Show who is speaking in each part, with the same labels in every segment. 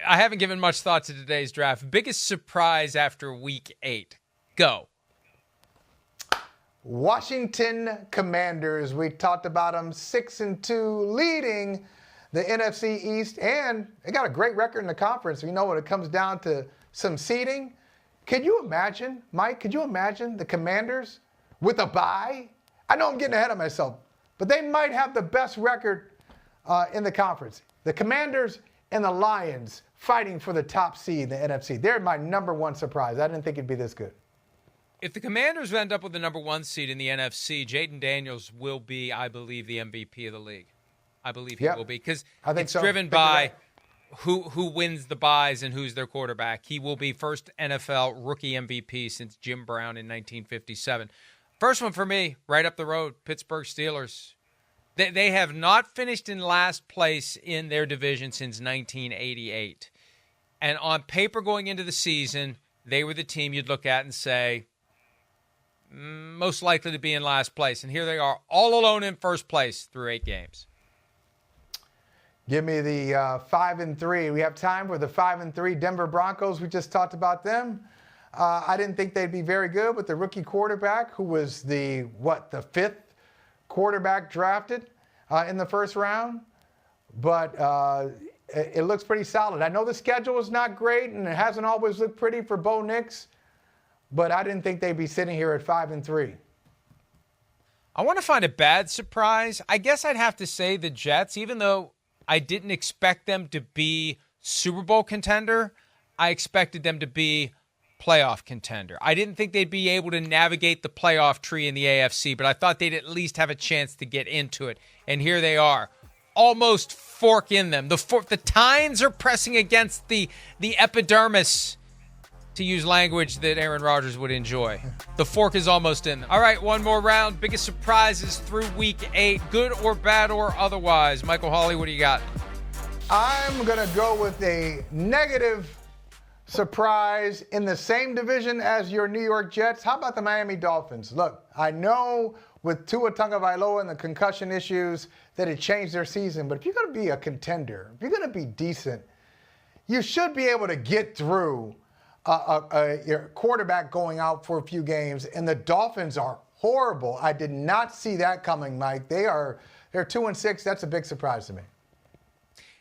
Speaker 1: I haven't given much thought to today's draft. Biggest surprise after week 8. Go.
Speaker 2: Washington Commanders. We talked about them 6-2, leading the NFC East, and they got a great record in the conference. You know, when it comes down to some seeding, can you imagine, Mike? Could you imagine the Commanders with a bye? I know I'm getting ahead of myself, but they might have the best record in the conference. The Commanders and the Lions fighting for the top seed in the NFC. They're my number one surprise. I didn't think it'd be this good.
Speaker 1: If the Commanders end up with the number 1 seed in the NFC, Jaden Daniels will be, I believe, the MVP of the league. I believe he will be, because it's driven by who wins the buys and who's their quarterback. He will be first NFL rookie MVP since Jim Brown in 1957. First one for me, right up the road, Pittsburgh Steelers. They have not finished in last place in their division since 1988. And on paper going into the season, they were the team you'd look at and say, most likely to be in last place. And here they are, all alone in first place through 8 games.
Speaker 2: Give me the 5-3. We have time for the 5-3 Denver Broncos. We just talked about them. I didn't think they'd be very good with the rookie quarterback, who was the 5th quarterback drafted in the first round. But it looks pretty solid. I know the schedule is not great, and it hasn't always looked pretty for Bo Nix, but I didn't think they'd be sitting here at 5-3.
Speaker 1: I want to find a bad surprise. I guess I'd have to say the Jets, even though I didn't expect them to be Super Bowl contender, I expected them to be playoff contender. I didn't think they'd be able to navigate the playoff tree in the AFC, but I thought they'd at least have a chance to get into it. And here they are, almost fork in them. The tines are pressing against the epidermis, to use language that Aaron Rodgers would enjoy. The fork is almost in them. All right, one more round. Biggest surprises through week 8, good or bad or otherwise. Michael Holley, what do you got?
Speaker 2: I'm going to go with a negative surprise in the same division as your New York Jets. How about the Miami Dolphins? Look, I know with Tua Tagovailoa and the concussion issues that it changed their season, but if you're going to be a contender, if you're going to be decent, you should be able to get through your quarterback going out for a few games, and the Dolphins are horrible. I did not see that coming, Mike. They're 2-6. That's a big surprise to me.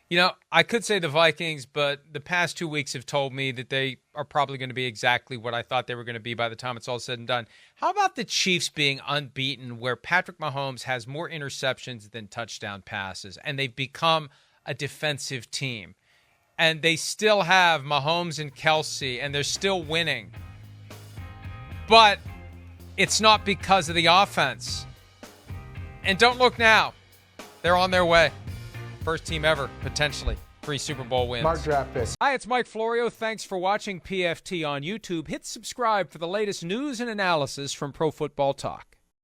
Speaker 1: You know, I could say the Vikings, but the past 2 weeks have told me that they are probably going to be exactly what I thought they were going to be by the time it's all said and done. How about the Chiefs being unbeaten, where Patrick Mahomes has more interceptions than touchdown passes, and they've become a defensive team? And they still have Mahomes and Kelsey, and they're still winning. But it's not because of the offense. And don't look now. They're on their way. First team ever, potentially. 3 Super Bowl wins.
Speaker 2: Smart draft pick.
Speaker 1: Hi, it's Mike Florio. Thanks for watching PFT on YouTube. Hit subscribe for the latest news and analysis from Pro Football Talk.